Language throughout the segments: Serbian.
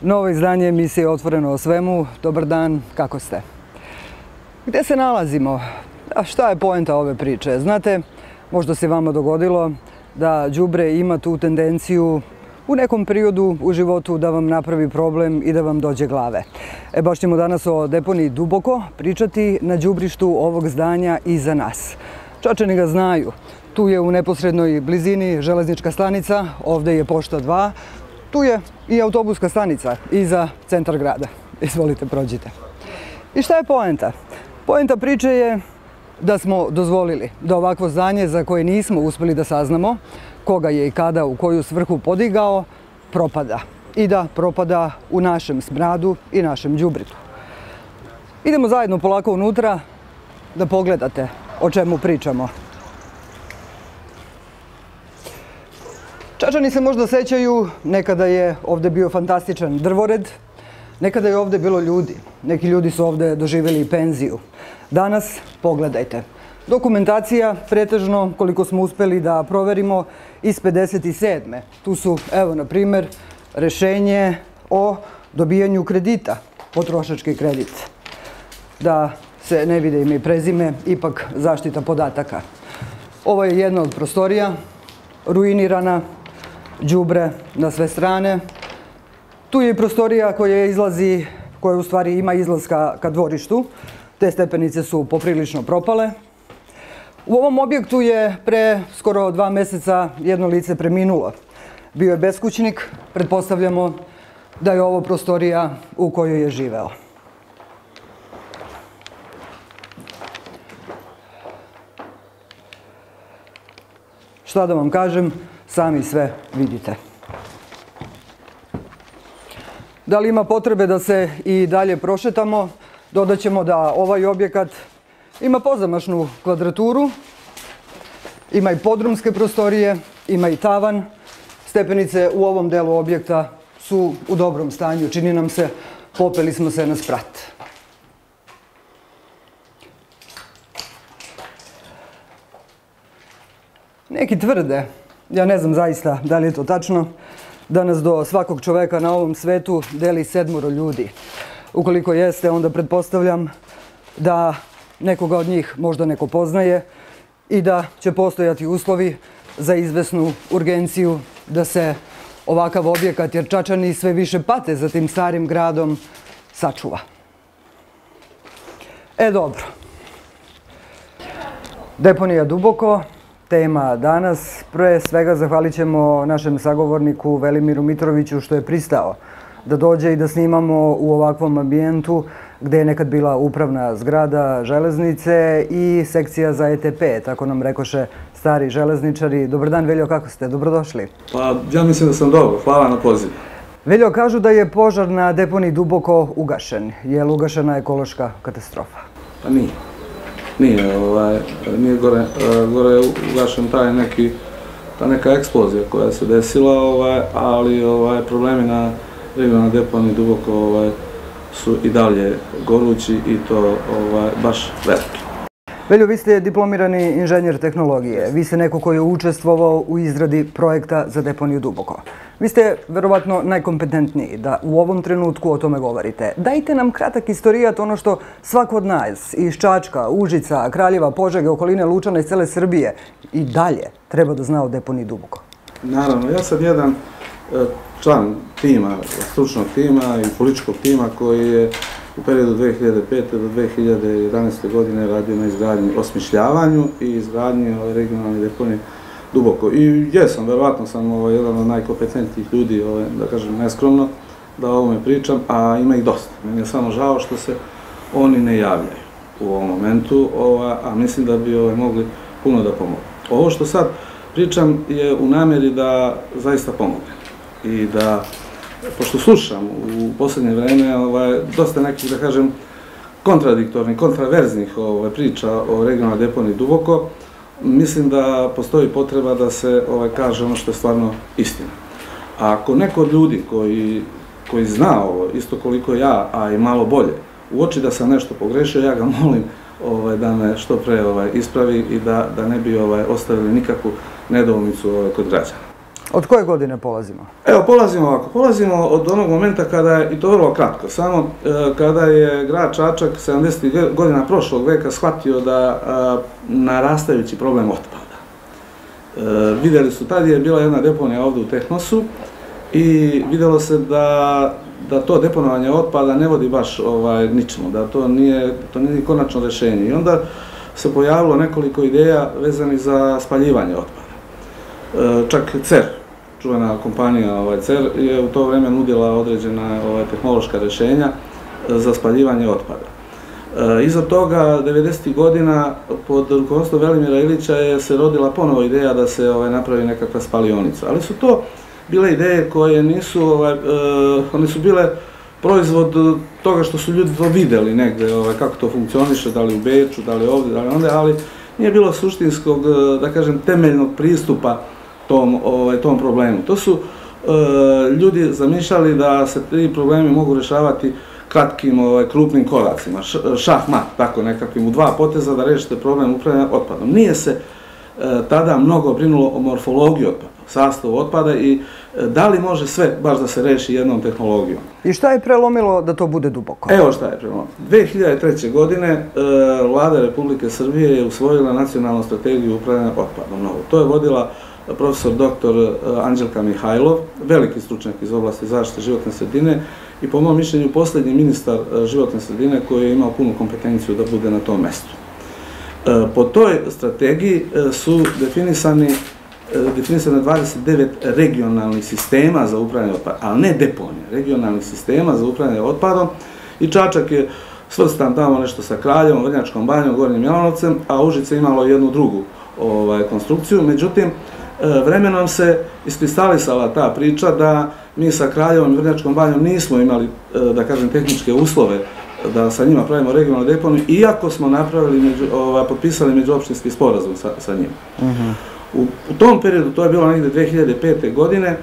Novo izdanje emisije Otvoreno o svemu. Dobar dan, kako ste? Gde se nalazimo? A šta je poenta ove priče? Znate, možda se vama dogodilo da đubre ima tu tendenciju u nekom periodu u životu da vam napravi problem i da vam dođe glave. Baš ćemo danas o deponiji Duboko pričati na đubrištu ovog zdanja iza nas. Čačani ga znaju. Tu je u neposrednoj blizini železnička stanica, ovde je Pošta 2, tu je i autobuska stanica iza centar grada. Izvolite, prođite. I šta je poenta? Poenta priče je da smo dozvolili da ovakvo zdanje za koje nismo uspeli da saznamo koga je i kada u koju svrhu podigao, propada. I da propada u našem smradu i našem đubritu. Idemo zajedno polako unutra da pogledate o čemu pričamo. Čačani se možda sećaju, nekada je ovde bio fantastičan drvored, nekada je ovde bilo ljudi. Neki ljudi su ovde doživjeli penziju. Danas, pogledajte, dokumentacija, pretežno, koliko smo uspeli da proverimo, iz 57. Tu su, evo, na primer, rešenje o dobijanju kredita, potrošački kredit. Da se ne vide ime i prezime, ipak zaštita podataka. Ovo je jedna od prostorija, ruinirana, đubre na sve strane. Tu je i prostorija koja izlazi, koja u stvari ima izlaz ka dvorištu. Te stepenice su poprilično propale. U ovom objektu je pre skoro 2 meseca jedno lice preminulo. Bio je beskućnik, pretpostavljamo da je ovo prostorija u kojoj je živeo. Šta da vam kažem, sami sve vidite. Da li ima potrebe da se i dalje prošetamo? Dodat ćemo da ovaj objekat ima pozamašnu kvadraturu, ima i podrumske prostorije, ima i tavan. Stepenice u ovom delu objekta su u dobrom stanju, čini nam se, popeli smo se na sprat. Neki tvrde, ja ne znam zaista da li je to tačno, da nas do svakog čoveka na ovom svetu deli 7 ljudi. Ukoliko jeste, onda pretpostavljam da nekoga od njih možda neko poznaje i da će postojati uslovi za izvesnu urgenciju da se ovakav objekat, jer Čačani sve više pate za tim starim gradom, sačuva. Dobro. Deponija Duboko, tema danas. Pre svega zahvalit ćemo našem sagovorniku Velimiru Mitroviću što je pristao da dođe i da snimamo u ovakvom ambijentu gde je nekad bila upravna zgrada železnice i sekcija za ETP, tako nam rekoše stari železničari. Dobar dan, Veljo, kako ste? Dobrodošli. Pa, ja mislim da sam dobro. Hvala na pozivu. Veljo, kažu da je požar na deponiji Duboko ugašen. Je li ugašena ekološka katastrofa? Pa nije. Nije gore je ugašen ta neka eksplozija koja se desila, ali problemi na regionalnoj deponiji Duboko su i dalje gorući i to baš veliki. Veljo, vi ste diplomirani inženjer tehnologije. Vi ste neko koji je učestvovao u izradi projekta za deponiju Duboko. Vi ste verovatno najkompetentniji da u ovom trenutku o tome govorite. Dajte nam kratak istorijat, ono što svako od nas iz Čačka, Užica, Kraljeva, Požege, okoline Lučana iz cele Srbije i dalje treba da zna o deponiji Duboko. Naravno, ja sam jedan član tima, stručnog tima i političkog tima koji je u periodu 2005. do 2011. godine radio na izgradnji, osmišljavanju i izgradnji regionalne deponije Duboko. I jesam, verovatno sam jedan od najkompetentnijih ljudi, da kažem neskromno, da o ovome pričam, a ima ih dosta. Meni je samo žao što se oni ne javljaju u ovom momentu, a mislim da bi mogli puno da pomogu. Ovo što sad pričam je u namjeri da zaista pomogne. I da, pošto slušam u posljednje vreme dosta nekih, da kažem, kontradiktornih, kontraverznih priča o regionalnoj deponiji Duboko, mislim da postoji potreba da se kaže ono što je stvarno istina. A ako neko od ljudi koji zna ovo, isto koliko ja, a i malo bolje, uoči da sam nešto pogrešio, ja ga molim da me što pre ispravi i da ne bi ostavili nikakvu nedoumicu kod građana. Od koje godine polazimo? Evo, polazimo ovako. Polazimo od onog momenta kada je, i to vrlo kratko, samo kada je grad Čačak 70. godina prošlog veka shvatio da narastajući problem otpada. Vidjeli su, tad je bila jedna deponija ovdje u Tehnosu i vidjelo se da to deponovanje otpada ne vodi baš ničemu, da to nije konačno rješenje. I onda se pojavilo nekoliko ideja vezanih za spaljivanje otpada. Čak CER, čuvena kompanija CER, je u to vrijeme nudila određena tehnološka rješenja za spaljivanje otpada. Iza toga, 90. godina, pod rukovodstvom Velimira Ilića je se rodila ponovo ideja da se napravi nekakva spalionica. Ali su to bile ideje koje one su bile proizvod toga što su ljudi to vidjeli negdje, kako to funkcioniše, da li u Beču, da li ovdje, da li onda, ali nije bilo suštinskog, da kažem, temeljnog pristupa tom problemu. To su ljudi zamišljali da se ti problemi mogu rješavati kratkim, krupnim koracima, šah-mat, tako nekakvim, u dva poteza da rešite problem upravljanja otpadom. Nije se tada mnogo brinulo o morfologiji otpada, sastavu otpada i da li može sve baš da se reši jednom tehnologijom. I šta je prelomilo da to bude duboko? Evo šta je prelomilo. 2003. godine Vlada Republike Srbije je usvojila nacionalnu strategiju upravljanja otpadom. To je vodila profesor dr. Anđelka Mihajlov, veliki stručnjak iz oblasti zaštite životne sredine i po mom mišljenju posljednji ministar životne sredine koji je imao punu kompetenciju da bude na tom mestu. Po toj strategiji su definisane 29 regionalnih sistema za upravljanje otpadom, ali ne deponija, regionalnih sistema za upravljanje otpadom i Čačak je svrstan tamo nešto sa Kraljevom, Vrnjačkom banjom, Gornjim Milanovcem, a Užice imalo jednu drugu konstrukciju. Međutim, vremenom se iskristalisala ta priča da mi sa Kraljevom i Vrnjačkom banjom nismo imali, da kažem, tehničke uslove da sa njima pravimo regionalnu deponiju, iako smo potpisali međuopštinski sporazum sa njima. U tom periodu, to je bilo negdje 2005. godine,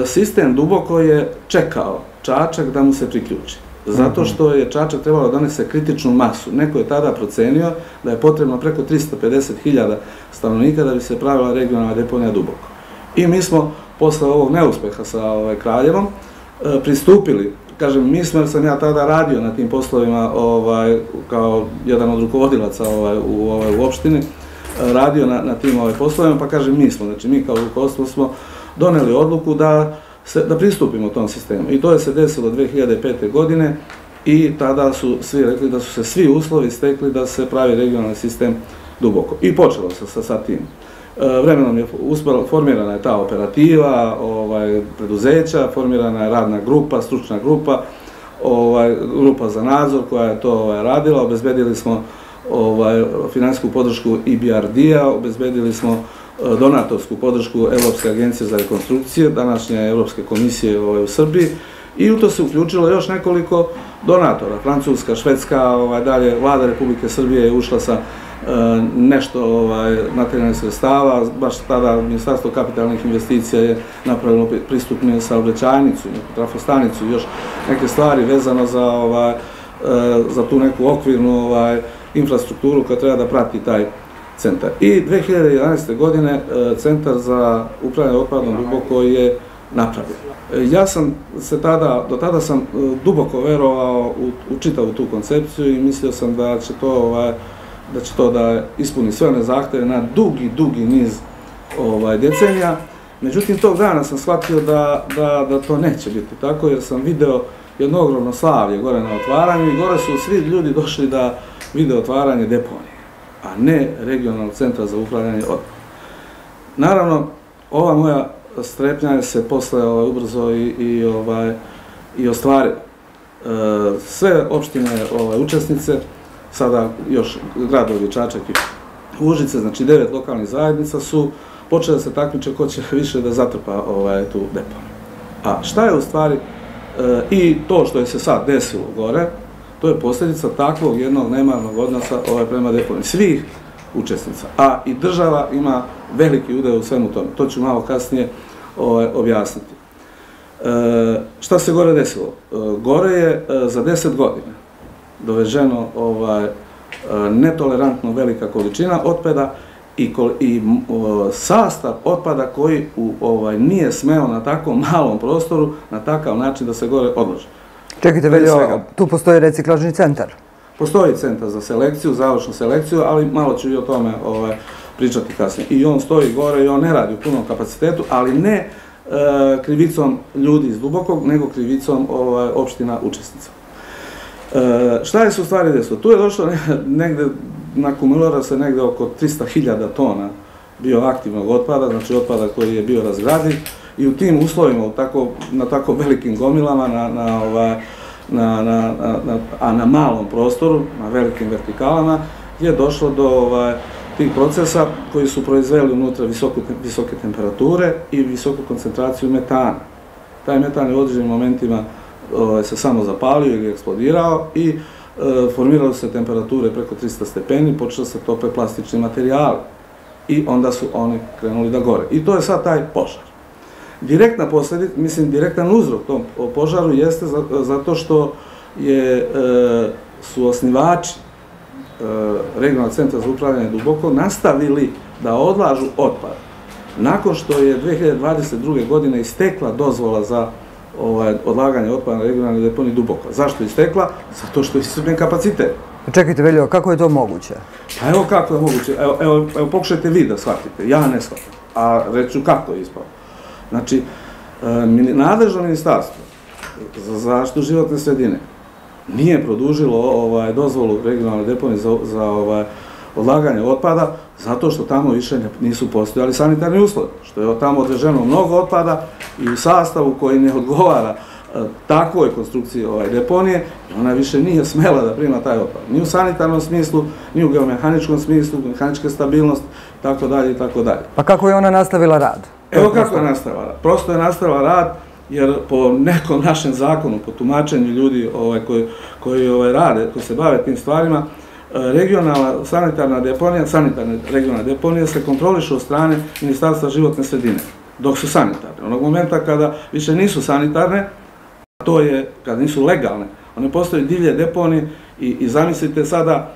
sistem duboko je čekao Čačak da mu se priključi. Zato što je Čačak trebalo da donese kritičnu masu. Neko je tada procenio da je potrebno preko 350.000 stanovnika da bi se pravila regionalna deponija duboko. I mi smo, posle ovog neuspeha sa Kraljevom, pristupili, kažem, mi smo, jer sam ja tada radio na tim poslovima kao jedan od rukovodilaca u opštini, radio na tim poslovima, pa kažem mi smo, znači mi kao rukovodstvo smo doneli odluku da pristupimo tom sistemu. I to se desilo 2005. godine i tada su svi rekli da su se svi uslovi stekli da se pravi regionalni sistem duboko. I počelo se sa tim. Vremenom je formirana je ta operativa, preduzeća, formirana je radna grupa, stručna grupa, grupa za nadzor koja je to radila, obezbedili smo finansijsku podršku EBRD-a, obezbedili smo donatorsku podršku Evropske agencije za rekonstrukcije, današnje Evropske komisije u Srbiji, i u to se uključilo još nekoliko donatora. Francuska, Švedska, dalje Vlada Republike Srbije je ušla sa nešto materijalnih sredstava, baš tada Ministarstvo kapitalnih investicija je napravilo pristupnu saobraćajnicu, neku trafostanicu, još neke stvari vezano za tu neku okvirnu infrastrukturu koja treba da prati taj centar. I 2011. godine Centar za upravljanje otpadom duboko je napravljen. Ja sam se do tada sam duboko verovao u čitavu tu koncepciju i mislio sam da će to da ispuni sve one zahteve na dugi niz decenija. Međutim, tog dana sam shvatio da to neće biti tako, jer sam video jedno ogromno slavlje gore na otvaranju i gore su svi ljudi došli da vide otvaranje deponije, a ne regionalnog centra za upravljanje otpadom. Naravno, ova moja strepnja se posle ubrzo i ostvarila. Sve opštine učesnice, sada još gradovi Čačak i Užice, znači 9 lokalnih zajednica su počele da se takmiče ko će više da zatrpa tu deponiju. A šta je u stvari i to što je se sad desilo gore, to je posljedica takvog jednog nemarnog odnosa prema deponiji svih učesnica. A i država ima veliki udeo u svemu tome. To ću malo kasnije objasniti. Šta se gore desilo? Gore je za 10 godina doveženo netolerantno velika količina otpada i sastav otpada koji nije smeo na tako malom prostoru na takav način da se gore odloži. Čekajte, Veljo, tu postoji reciklažni centar? Postoji centar za selekciju, završnu selekciju, ali malo ću i o tome pričati kasnije. I on stoji gore i on ne radi u punom kapacitetu, ali ne krivicom ljudi iz Dubokog, nego krivicom opština učesnica. Šta je se u stvari desilo? Tu je došlo negde, nakumulirao se negde oko 300.000 tona bioaktivnog otpada, znači otpada koji je bio razgradiv, i u tim uslovima, na tako velikim gomilama, a na malom prostoru, na velikim vertikalama, je došlo do tih procesa koji su proizveli unutra visoke temperature i visoku koncentraciju metana. Taj metan je u određenim momentima se samo zapalio ili eksplodirao i formirale su se temperature preko 300 stepeni, počeli se tope plastični materijali i onda su oni krenuli da gore. I to je sad taj požar. Direktna posljedica, mislim, direktan uzrok tom požaru jeste zato što su osnivači Regionalnog centra za upravljanje Duboko nastavili da odlažu otpad. Nakon što je 2022. godine istekla dozvola za odlaganje otpada na regionalnoj deponiji Duboko. Zašto je istekla? Zato što je iscrpljen kapacitet. Čekajte, Veljo, kako je to moguće? Pa evo kako je moguće. Evo pokušajte vi da shvatite. Ja ne shvatim. A reću kako je ispao. Znači, nadležno ministarstvo za zaštitu životne sredine nije produžilo dozvolu regionalne deponije za odlaganje otpada zato što tamo više nisu postojali sanitarni uslovi, što je tamo odveženo mnogo otpada i u sastavu koji ne odgovara takvoj konstrukciji deponije, ona više nije smela da prima taj otpad. Ni u sanitarnom smislu, ni u geomehaničkom smislu, mehaničke stabilnosti, tako dalje i tako dalje. Pa kako je ona nastavila rad? Evo kako je nastavila rad. Prosto je nastavila rad jer po nekom našem zakonu, po tumačenju ljudi koji rade, koji se bave tim stvarima, regionalna sanitarna deponija, sanitarne regionalne deponije se kontrolišu od strane Ministarstva životne sredine, dok su sanitarne. Onog momenta kada više nisu sanitarne, to je kada nisu legalne, one postaju divlje deponije i zamislite sada,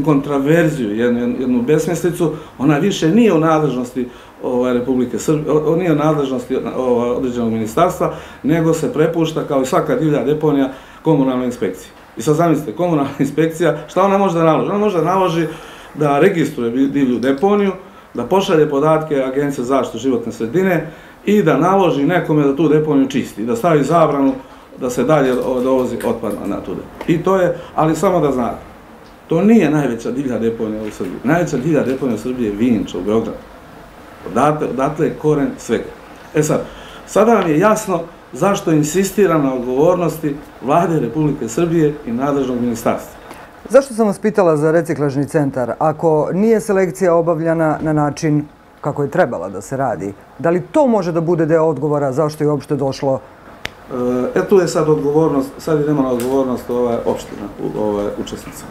kontraverziju, jednu besmislicu, ona više nije u nadležnosti Republike Srbije, nije u nadležnosti određenog ministarstva, nego se prepušta kao i svaka divlja deponija komunalnoj inspekciji. I sad zamislite, komunalna inspekcija, šta ona može da naloži? Ona može da naloži da registruje divlju deponiju, da pošalje podatke Agencije za zaštitu životne sredine i da naloži nekome da tu deponiju čisti, da stavi zabranu da se dalje dovozi otpad na tu deponiju. I to je, ali samo da znate, to nije najveća divlja deponija u Srbiji. Najveća divlja deponija u Srbiji je Vinča u Beogradu. Odatle je koren svega. E sad, sada nam je jasno zašto insistira na odgovornosti Vlade Republike Srbije i nadležnog ministarstva. Zašto sam vas pitala za reciklažni centar? Ako nije selekcija obavljana na način kako je trebala da se radi, da li to može da bude deo odgovora zašto je uopšte došlo? Tu je sad odgovornost, sad idemo na odgovornost opština, učesnica.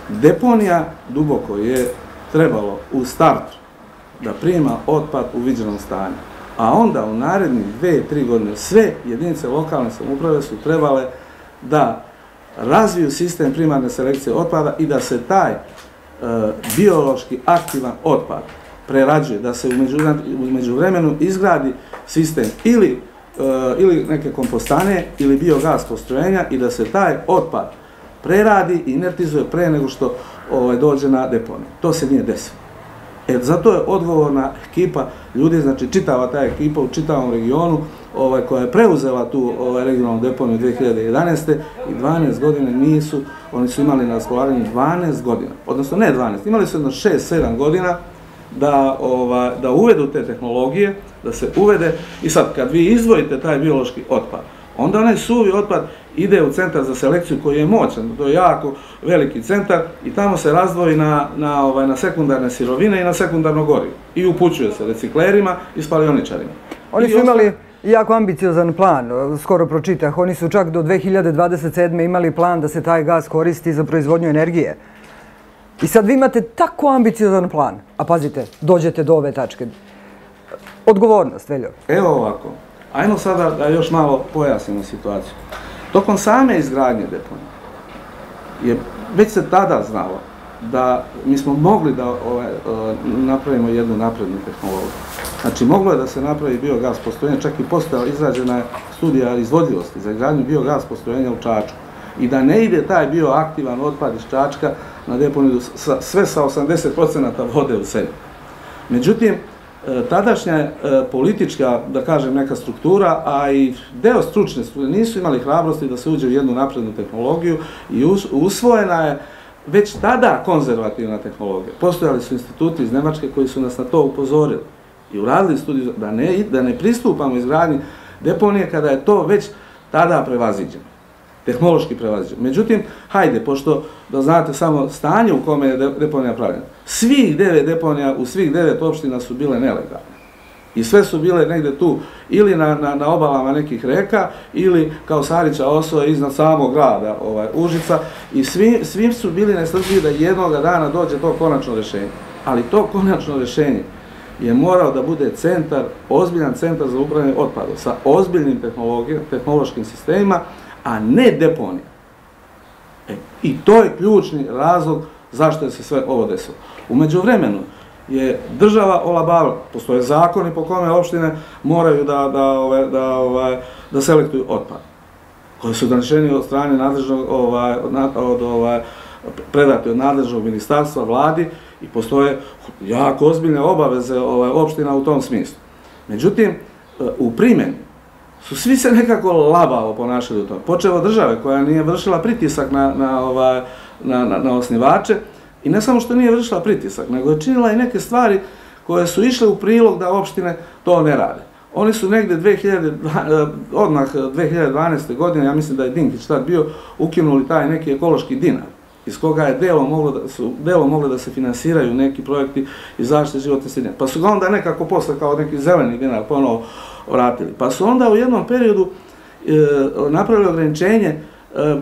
Deponija Duboko je trebalo u startu da prima otpad u viđenom stanju, a onda u narednih 2-3 godine sve jedinice lokalne samouprave su trebale da razviju sistem primarne selekcije otpada i da se taj biološki aktivan otpad prerađuje, da se u međuvremenu izgradi sistem ili neke kompostane ili biogas postrojenja i da se taj otpad preradi i inertizuje pre nego što dođe na deponiju. To se nije desilo. Zato je odgovorna ekipa ljudi, znači čitava ta ekipa u čitavom regionu koja je preuzela tu regionalnu deponiju 2011. i 12 godina nisu, oni su imali na raspolaganju 12 godina, odnosno ne 12, imali su jedno 6-7 godina da uvedu te tehnologije, da se uvede i sad kad vi izdvojite taj biološki otpad, onda onaj suvi otpad ide u centar za selekciju koji je moćan, to je jako veliki centar i tamo se razdvoji na sekundarne sirovine i na sekundarno gorivo i upućuje se reciklerima i spalioničarima. Oni su imali jako ambiciozan plan, skoro pročitah, oni su čak do 2027. imali plan da se taj gas koristi za proizvodnju energije. I sad vi imate tako ambiciozan plan, a pazite, dođete do ove tačke. Odgovornost, Veljo. Evo ovako, ajmo sada da još malo pojasnimo situaciju. Tokom same izgradnje deponije, već se tada znalo da mi smo mogli da napravimo jednu naprednu tehnologiju. Znači, moglo je da se napravi biogas postrojenje, čak i postojala izrađena je studija izvodljivosti za izgradnju biogas postrojenja u Čačku. I da ne ide taj bioaktivan otpad iz Čačka na deponiju sve sa 80% vode u sebi. Međutim, tadašnja politička, da kažem, neka struktura, a i deo stručne strukture nisu imali hrabrosti da se uđe u jednu naprednu tehnologiju i usvojena je već tada konzervativna tehnologija. Postojali su instituti iz Nemačke koji su nas na to upozorili i uradili studiju da ne pristupamo izgradnji deponije kada je to već tada prevaziđeno, tehnološki prevaziđeno. Međutim, hajde, pošto da znate samo stanje u kome je deponija pravljena, svih 9 deponija u svih 9 opština su bile nelegalne. I sve su bile negde tu, ili na obalama nekih reka, ili kao Sarića Osoje iznad samog grada Užica, i svi su bili nestrpljivi da jednoga dana dođe to konačno rešenje. Ali to konačno rešenje je morao da bude centar, ozbiljan centar za upravljanje otpadom, sa ozbiljnim tehnološkim sistemima, a ne deponija. I to je ključni razlog zašto je se sve ovo desilo. U međuvremenu je država olabavila, postoje zakoni po kome opštine moraju da selektuju otpad, koji su donešeni od strane nadležnog, predati od nadležnog ministarstva, vladi, i postoje jako ozbiljne obaveze opština u tom smislu. Međutim, u primjeni su svi se nekako labavo ponašali u tome. Počeo od države koja nije vršila pritisak na osnivače, i ne samo što nije vršila pritisak, nego je činila i neke stvari koje su išle u prilog da opštine to ne rade. Oni su negde odmah 2012. godine, ja mislim da je Dinkić tad bio, ukinuli taj neki ekološki dinar, iz koga je delom moglo da se finansiraju neki projekti iz zaštite životne sredine. Pa su ga onda nekako posle kao neki zeleni dinar ponovo vratili. Pa su onda u jednom periodu napravili ograničenje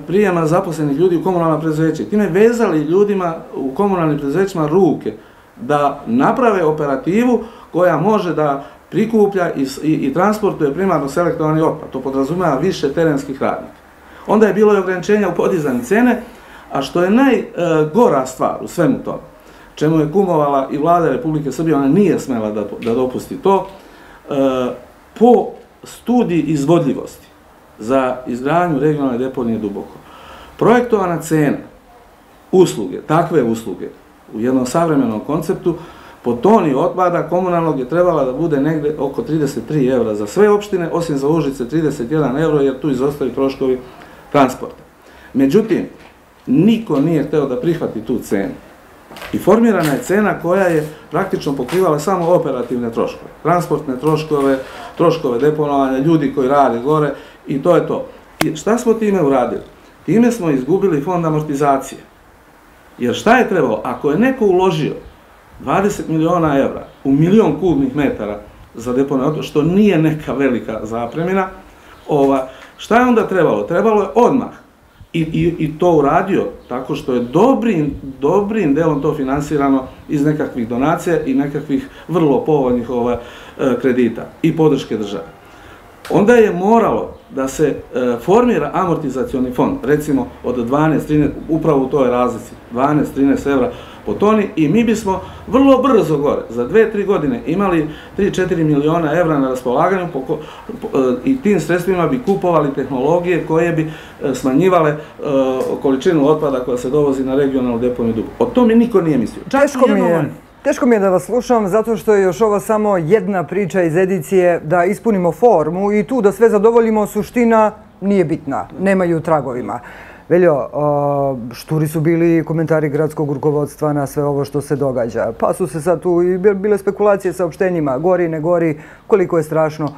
prijema zaposlenih ljudi u komunalna preduzeća. Time vezali ljudima u komunalnim preduzećima ruke da naprave operativu koja može da prikuplja i transportuje primarno selektovani otpad. To podrazumeva više terenskih radnika. Onda je bilo i ograničenja u podizanju cene, a što je najgora stvar u svemu tome, čemu je kumovala i vlada Republike Srbije, ona nije smela da dopusti to, po studiji izvodljivosti za izgradnju regionalne deponije Duboko. Projektovana cena usluge, takve usluge, u jednom savremenom konceptu, po toni otpada komunalnog je trebala da bude negde oko 33 evra za sve opštine, osim za Užice 31 evro, jer tu izostaju troškovi transporta. Međutim, niko nije hteo da prihvati tu cenu. I formirana je cena koja je praktično pokrivala samo operativne troškove. Transportne troškove, troškove deponovanja, ljudi koji rade gore, i to je to. I šta smo time uradili? Time smo izgubili fond amortizacije. Jer šta je trebalo? Ako je neko uložio 20 miliona evra u 1.000.000 kubnih metara za deponiju, što nije neka velika zapremina, šta je onda trebalo? Trebalo je odmah. I to uradio tako što je dobrim delom to finansirano iz nekakvih donacija i nekakvih vrlo povoljnih kredita i podrške države. Onda je moralo da se formira amortizacioni fond, recimo od 12-13, upravo u toj razlici, 12-13 evra po toni, i mi bismo vrlo brzo gore, za 2-3 godine, imali 3-4 miliona evra na raspolaganju i tim sredstvima bi kupovali tehnologije koje bi smanjivale količinu otpada koja se dovozi na regionalnu deponiju Duboko. O tome niko nije mislio. Teško mi je da vas slušam, zato što je još ovo samo jedna priča iz edicije da ispunimo formu i tu da sve zadovoljimo, suština nije bitna, nemaju tragovima. Veljo, šturi su bili komentari gradskog rukovodstva na sve ovo što se događa. Pa su se sad tu i bile spekulacije sa opštenjima, gori, ne gori, koliko je strašno,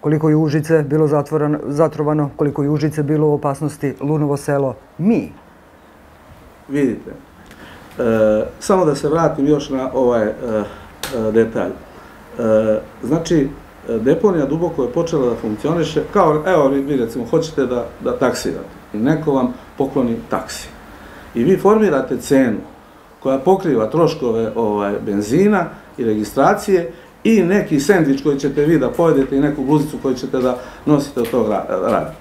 koliko je Užice bilo zatrovano, koliko je Užice bilo u opasnosti, Lunovo selo, mi. Vidite, samo da se vratim još na ovaj detalj. Znači, deponija Duboko je počela da funkcioniše kao, evo vi recimo, hoćete da taksirate i neko vam pokloni taksi. I vi formirate cenu koja pokriva troškove benzina i registracije i neki sendvič koji ćete vi da pojedete i neku bluzicu koju ćete da nosite od tog rada.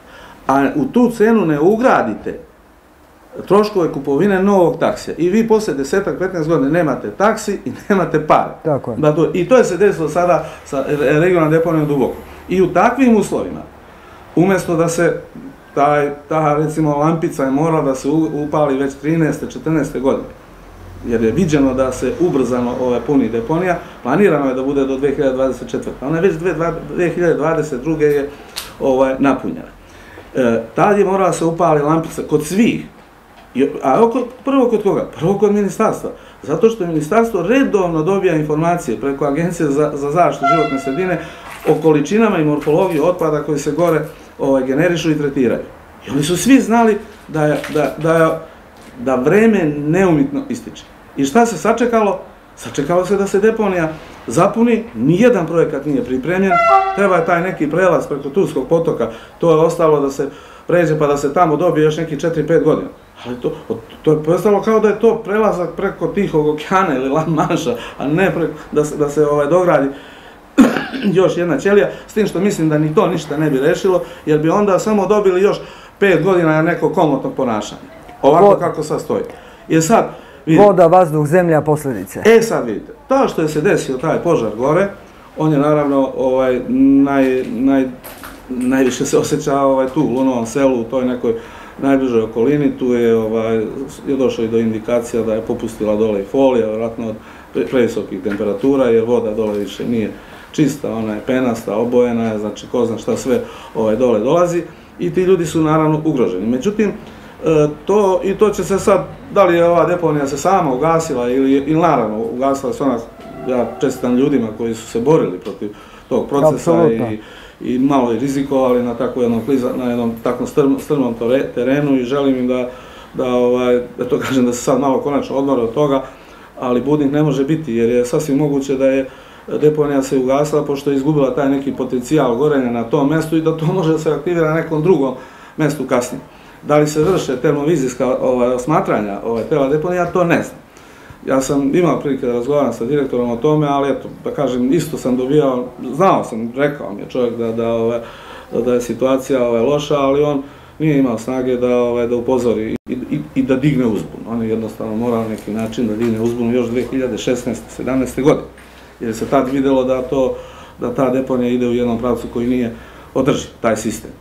A u tu cenu ne ugradite troškove kupovine novog taksija. I vi posle 10-15 godina nemate taksi i nemate pare. Tako je. I to je se desilo sada sa regionalnom deponijom Duboko. I u takvim uslovima, umjesto da se ta recimo lampica je morala da se upali već 13. 14. godine, jer je viđeno da se ubrzano puni deponija, planirano je da bude do 2024. Ona je već 2022. je napunjena. Tad je morala se upali lampica kod svih. A prvo kod koga? Prvo kod ministarstva. Zato što ministarstvo redovno dobija informacije preko Agencije za zaštitu životne sredine o količinama i morfologiji otpada koji se gore generišu i tretiraju. I oni su svi znali da vreme neumitno ističe. I šta se sačekalo? Sačekalo se da se deponija zapuni, nijedan projekat nije pripremljen, treba je taj neki prelaz preko Turskog potoka, to je ostalo da se pređe pa da se tamo dobije još neki 4-5 godina. Ali to je postalo kao da je to prelazak preko Tihog okeana ili La Manša, a ne da se dogradi još jedna ćelija, s tim što mislim da ni to ništa ne bi rešilo, jer bi onda samo dobili još 5 godina nekog komotnog ponašanja. Ovako kako sad stoji. Jer sad, voda, vazduh, zemlja, posljedice. Sad vidite, to što je se desio taj požar gore, on je naravno najviše se osjeća tu u Lunovom selu, u toj nekoj najbližoj okolini, tu je došlo i do indikacija da je popustila dole i folija, vjerojatno od previsokih temperatura, jer voda dole više nije čista, ona je penasta, obojena je, znači ko zna šta sve dole dolazi i ti ljudi su naravno ugroženi. Međutim, to će se sad, da li je ova deponija se sama ugasila ili naravno ugasila se ona, ja čestitam ljudima koji su se borili protiv tog procesa i malo i rizikovali na jednom takvom strmom terenu i želim im da to kažem da se sad malo konačno odmore od toga, ali budnik ne može biti jer je sasvim moguće da je deponija se ugasila pošto je izgubila taj neki potencijal gorenja na tom mestu i da to može da se aktivira na nekom drugom mestu kasnije. Da li se vrše termovizijska osmatranja tela deponija, to ne znam. Ja sam imao prilike da razgovaram sa direktorom o tome, ali eto, da kažem, isto sam dobijao, znao sam, rekao mi je čovjek da je situacija loša, ali on nije imao snage da upozori i da digne uzbun. On je jednostavno morao na neki način da digne uzbun još 2016. 17. godine. Jer se tad videlo da ta deponija ide u jednom pravcu koji nije održiv, taj sistem.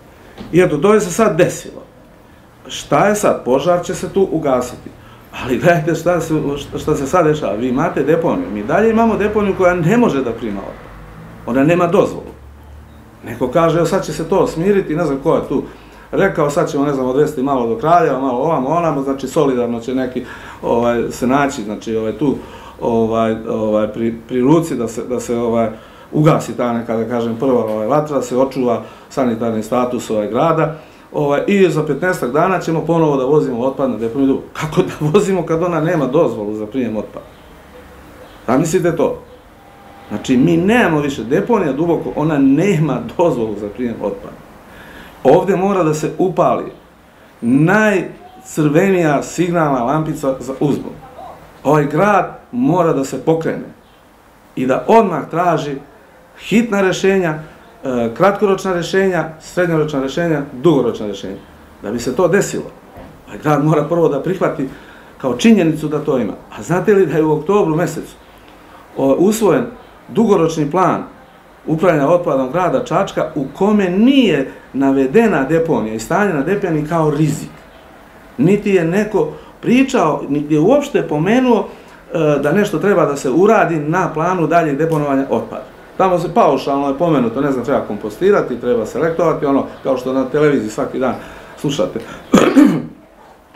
I eto, to je se sad desilo. Šta je sad? Požar će se tu ugasiti. Ali gledajte šta se sad dešava. Vi imate deponiju. Mi dalje imamo deponiju koja ne može da prima otpad. Ona nema dozvolu. Neko kaže, sad će se to smiriti, ne znam ko je tu rekao, sad ćemo, ne znam, odvesti malo do Kraljeva, malo ovamo, onamo, znači solidarno će neki se naći, znači tu pri ruci da se ugasi ta neka, da kažem, prva vatra, da se očuva sanitarni status grada i za 15 dana ćemo ponovo da vozimo otpad na deponiju Duboko. Kako da vozimo kad ona nema dozvolu za prijem otpada? Zamislite to. Znači, mi nemamo više deponija Duboko, ona nema dozvolu za prijem otpada. Ovdje mora da se upali najcrvenija signalna lampica za uzbun. Ovaj grad mora da se pokrene i da odmah traži hitna rješenja, kratkoročna rješenja, srednjoročna rješenja, dugoročna rješenja. Da bi se to desilo, ovaj grad mora prvo da prihvati kao činjenicu da to ima. A znate li da je u oktobru mjesecu usvojen dugoročni plan upravljanja otpadom grada Čačka u kome nije navedena deponija i stanje na deponiji kao rizik. Niti je neko pričao, niti je uopšte pomenuo da nešto treba da se uradi na planu daljeg deponovanja otpada. Tamo se paušalno je pomenuto, ne znam, treba kompostirati, treba selektovati, ono kao što na televiziji svaki dan slušate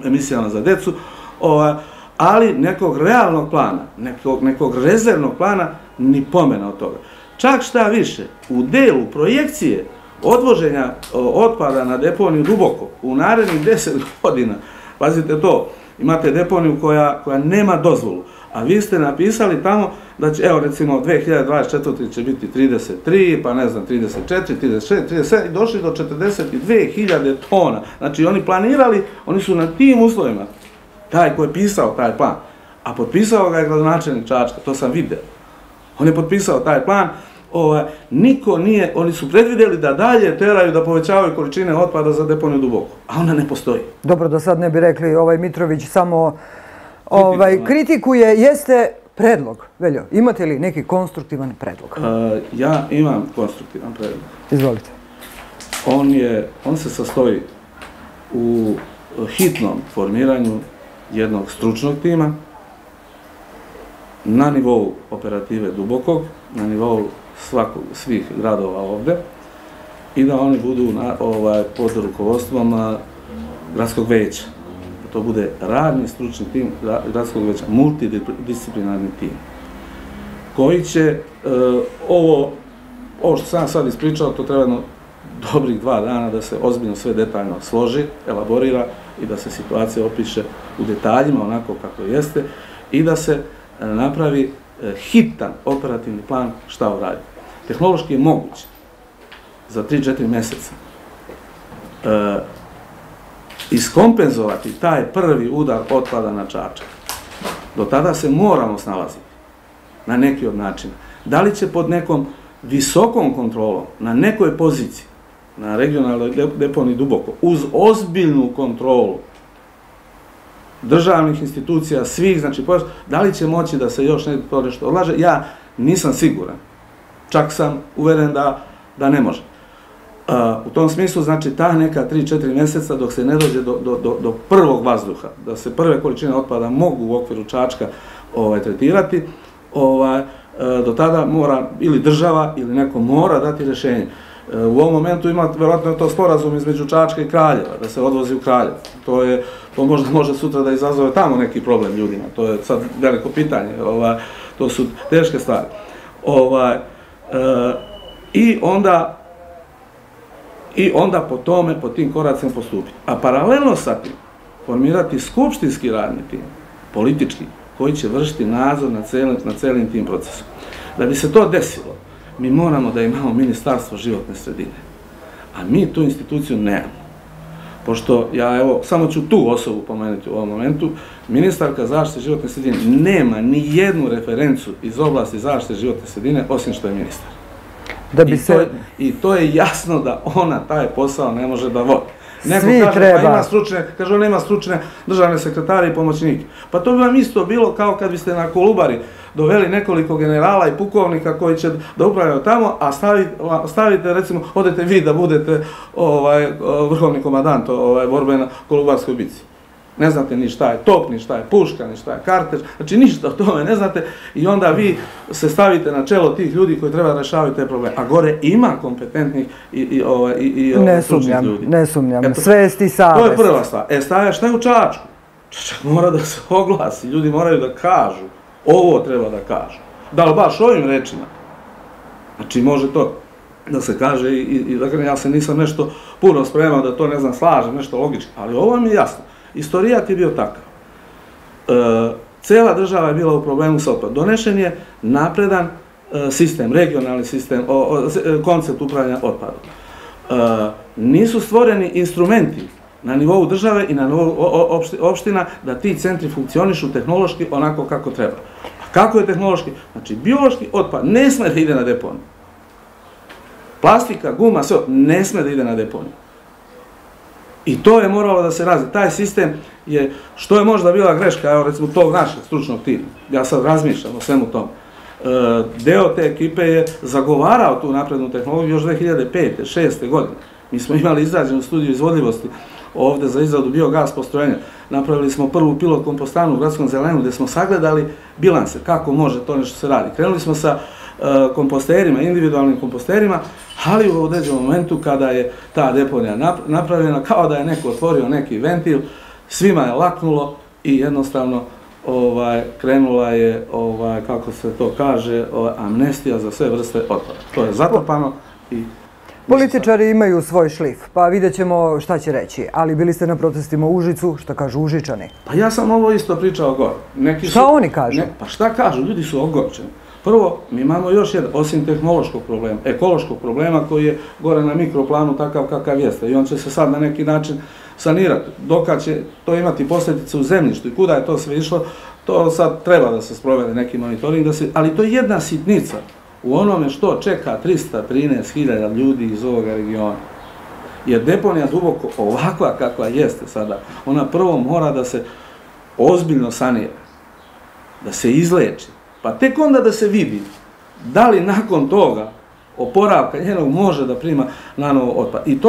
emisijama za decu, ali nekog realnog plana, nekog rezervnog plana, ni pomena od toga. Čak šta više, u delu projekcije odvoženja otpada na deponiju Duboko u narednih 10 godina, pazite to, imate deponiju koja nema dozvolu, a vi ste napisali tamo da će, evo recimo 2024. će biti 33, pa ne znam 34, 36, 37 i došli do 42.000 tona. Znači oni planirali, oni su na tim uslovima, taj ko je pisao taj plan, a potpisao ga je gradonačelnik Čačka, to sam video. On je potpisao taj plan niko nije, oni su predvidjeli da dalje teraju da povećavaju količine otpada za deponiju Duboko, a ona ne postoji. Dobro, da sad ne bi rekli Mitrović samo kritikuje, jeste predlog. Veljo, imate li neki konstruktivan predlog? Ja imam konstruktivan predlog. Izvolite. On se sastoji u hitnom formiranju jednog stručnog tima na nivou operative Dubokog, na nivou svih gradova ovde i da oni budu pod rukovodstvom gradskog veća. To bude radni stručni tim gradskog veća, multidisciplinarni tim, koji će ovo što sam sad ispričao, to treba dobrih 2 dana da se ozbiljno sve detaljno složi, elaborira i da se situacija opiše u detaljima onako kako jeste i da se napravi hitan operativni plan šta uraditi. Tehnološki je moguće za 3-4 mjeseca iskompenzovati taj prvi udar otpada na Čačak. Do tada se moramo snalaziti na neki od načina. Da li će pod nekom visokom kontrolom, na nekoj poziciji, na regionalnoj deponiji Duboko, uz ozbiljnu kontrolu državnih institucija, svih, znači, da li će moći da se još to nešto odlaže? Ja nisam siguran. Čak sam uveren da ne može. U tom smislu, znači, ta neka 3-4 mjeseca dok se ne dođe do prvog vazduha, da se prve količine otpada mogu u okviru Čačka tretirati, do tada mora ili država ili neko mora dati rješenje. U ovom momentu ima vjerojatno to sporazum između Čačka i Kraljeva, da se odvozi u Kraljevo. To možda može sutra da izazove tamo neki problem ljudima, to je sad veliko pitanje, to su teške stvari. I onda po tome, po tim koracima postupiti. A paralelno sa tim, formirati skupštinski radni tim, politički, koji će vršiti nadzor nad celim tim procesom. Da bi se to desilo, mi moramo da imamo Ministarstvo životne sredine. A mi tu instituciju nemamo. Pošto ja, evo, samo ću tu osobu pomenuti u ovom momentu, ministarka zaštite životne sredine nema ni jednu referencu iz oblasti zaštite životne sredine, osim što je ministar. I to je jasno da ona taj posao ne može da vodi. Neko kaže, pa ima stručne, kaže ona ima stručne državne sekretare i pomoćnike. Pa to bi vam isto bilo kao kad biste na Kolubari doveli nekoliko generala i pukovnika koji će da upravljaju tamo, a stavite, recimo, odete vi da budete vrhovni komandant borbe na Kolubarskoj bici. Ne znate ni šta je top, ni šta je puška, ni šta je karter, znači ništa o tome ne znate i onda vi se stavite na čelo tih ljudi koji treba rešavati te probleme. A gore ima kompetentnih i stručnih ljudi. Ne sumnjam, svest i savest. To je prva stvar. Šta je u Čačku? Čačak mora da se oglasi, ljudi moraju da kažu, ovo treba da kažu. Da li baš ovim rečima? Znači može to da se kaže i dakle ja se nisam nešto puno spremao da to ne znam slažem, nešto logički, ali ovo mi je jasno. Istorijat je bio takav. Cela država je bila u problemu sa otpadom. Donešen je napredan sistem, regionalni sistem, koncept upravljanja otpadom. Nisu stvoreni instrumenti na nivou države i na nivou opština da ti centri funkcionišu tehnološki onako kako treba. A kako je tehnološki? Znači, biološki otpad ne sme da ide na deponiju. Plastika, guma, sve, ne sme da ide na deponiju. I to je moralo da se razvije. Taj sistem je, što je možda bila greška, evo recimo tog našeg stručnog tima, ja sad razmišljam o svemu tom, deo te ekipe je zagovarao tu naprednu tehnologiju još 2005. 2006. godine. Mi smo imali izrađenu studiju izvodljivosti ovde za izradu biogas postrojenja. Napravili smo prvu pilot kompostanu u Gradskom Zelenu gde smo sagledali bilanse, kako može to nešto se radi. Krenuli smo sa komposterima, individualnim komposterima, ali u određenom momentu kada je ta deponija napravljena, kao da je neko otvorio neki ventil, svima je laknulo i jednostavno krenula je, kako se to kaže, amnestija za sve vrste otpada. To je zatrpano i... Političari imaju svoj šlif, pa vidjet ćemo šta će reći, ali bili ste na protestima u Užicu, šta kažu Užičani? Pa ja sam ovo isto pričao gore. Šta oni kažu? Pa šta kažu, ljudi su ogorčeni. Prvo, mi imamo još jedan, osim tehnološkog problema, ekološkog problema koji je gore na mikroplanu takav kakav jeste i on će se sad na neki način sanirati. Dokad će to imati posljedice u zemljištu i kuda je to sve išlo, to sad treba da se sprovede neki monitoring, ali to je jedna sitnica u onome što čeka 313.000 ljudi iz ovoga regiona. Jer deponija Duboko, ovakva kakva jeste sada, ona prvo mora da se ozbiljno sanira, da se izleči, pa tek onda da se vidi da li nakon toga oporavka njenog može da prima na novo otpad. I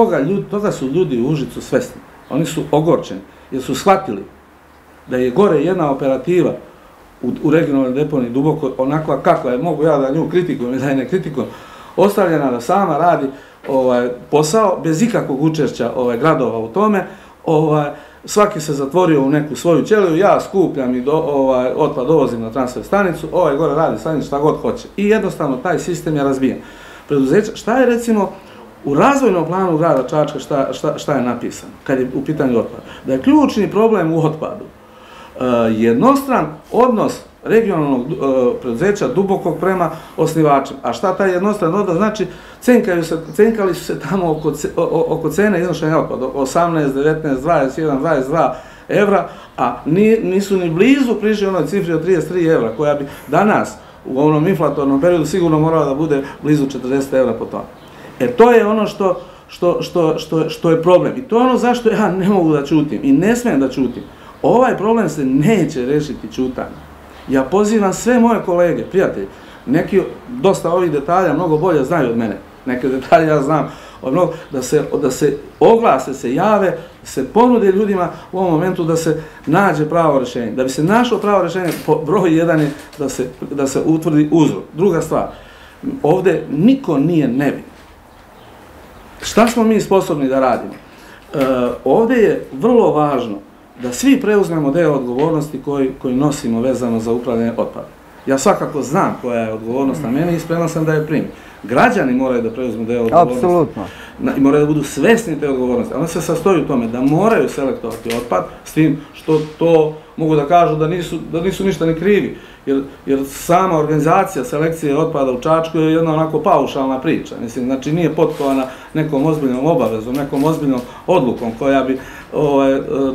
toga su ljudi u Užicu svesni. Oni su ogorčeni jer su shvatili da je gore jedna operativa u regionalnoj deponiji Duboko, onakva kakva je, mogu ja da nju kritikujem i da je ne kritikujem, ostavljena da sama radi posao bez ikakvog učešća gradova u tome. Svaki se zatvorio u neku svoju ćeliju, ja skupljam i otpad dovozim na transfer stanicu, ovaj gore radi stanicu šta god hoće. I jednostavno taj sistem je razbijen. Preduzeća, šta je recimo u razvojnom planu grada Čačka, šta je napisano kad je u pitanju otpada? Da je ključni problem u otpadu jednostran odnos regionalnog preduzeća Dubokog prema osnivačima. A šta taj jednostran odnos znači? Cenkali su se tamo oko cene iznošenja otpada, 18, 19, 21, 22 evra, a nisu ni blizu prišli onoj cifri od 33 evra, koja bi danas u ovom inflatornom periodu sigurno morala da bude blizu 40 evra po tonu. To je ono što je problem. I to je ono zašto ja ne mogu da ćutim i ne smijem da ćutim. Ovaj problem se neće rešiti ćutanjem. Ja pozivam sve moje kolege, prijatelji, neki dosta ovih detalja mnogo bolje znaju od mene. Neke detalje ja znam da se oglase, se jave, se ponude ljudima u ovom momentu da se nađe pravo rješenje. Da bi se našlo pravo rješenje, broj jedan je da se utvrdi uzrok. Druga stvar, ovdje niko nije nevin. Šta smo mi sposobni da radimo? Ovdje je vrlo važno da svi preuzmemo deo odgovornosti koji nosimo vezano za upravljanje otpadom. Ja svakako znam koja je odgovornost na mene i spreman sam da je primim. Građani moraju da preuzmu deo odgovornosti. Apsolutno. I moraju da budu svesni te odgovornosti. Ona se sastoji u tome da moraju selektovati otpad, s tim što to mogu da kažu da nisu ništa ni krivi. Jer sama organizacija selekcije otpada u Čačku je jedna onako paušalna priča. Mislim, znači nije potkovana nekom ozbiljnom obavezom, nekom ozbiljnom odlukom koja bi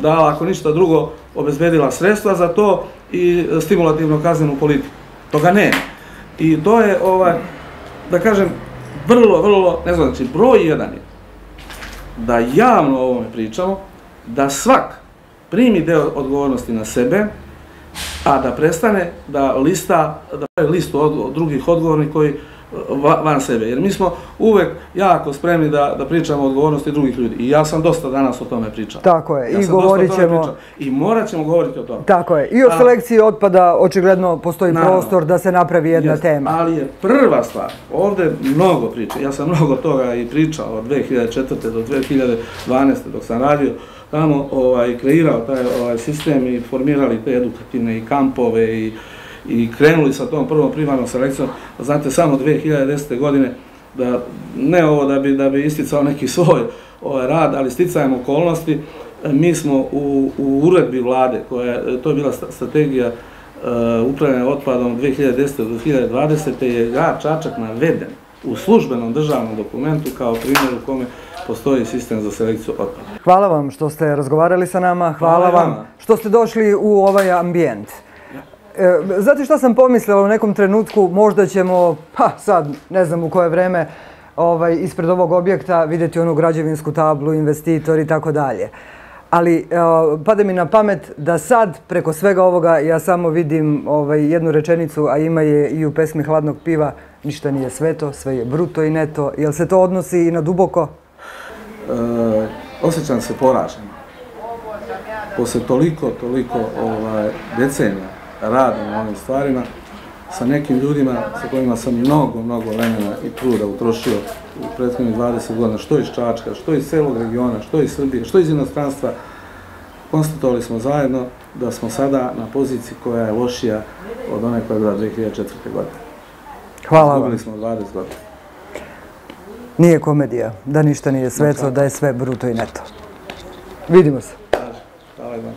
dala, ako ništa drugo, obezbedila sredstva za to i stimulativno kaznenu politiku. Toga nema. I to je, da kažem, vrlo, ne znam, znači broj jedan je da javno o ovome pričamo, da svak primi deo odgovornosti na sebe, a da prestane da pravi listu od drugih odgovornih koji van sebe. Jer mi smo uvek jako spremni da pričamo o odgovornosti drugih ljudi. I ja sam dosta danas o tome pričao. Tako je. I govorit ćemo... I morat ćemo govoriti o tome. Tako je. I o selekciji otpada očigledno postoji prostor da se napravi jedna tema. Ali je prva stvar, ovdje mnogo priča. Ja sam mnogo toga i pričao od 2004. do 2012. dok sam radio tamo kreirao taj sistem i formirali te edukativne i kampove i krenuli sa tom prvom primarnom selekcijom. Znate, samo 2010. godine, ne ovo da bi isticao neki svoj rad, ali sticajem okolnosti, mi smo u uredbi vlade, to je bila strategija upravljanja otpadom 2010. do 2020. je grad Čačak naveden u službenom državnom dokumentu kao primjer u kome postoji sistem za selekciju otpada. Hvala vam što ste razgovarali sa nama, hvala vam što ste došli u ovaj ambijent. Znate šta sam pomislila u nekom trenutku, možda ćemo, sad ne znam u koje vreme, ispred ovog objekta vidjeti onu građevinsku tablu, investitor i tako dalje. Ali pada mi na pamet da sad preko svega ovoga ja samo vidim jednu rečenicu, a ima je i u pesmi Hladnog piva, ništa nije sveto, sve je bruto i neto. Jel se to odnosi i na Duboko? Osjećam se poraženo. Posle toliko decenija rada na ovim stvarima, sa nekim ljudima sa kojima sam mnogo vremena i truda utrošio u prethodnih 20 godina, što iz Čačka, što iz celog regiona, što iz Srbije, što iz inostranstva, konstatovali smo zajedno da smo sada na poziciji koja je lošija od one koja je bila 2004. godine. Hvala vam. Izgubili smo 20 godina. Nije komedija, da ništa nije sveto, da je sve bruto i neto. Vidimo se. Hvala vam.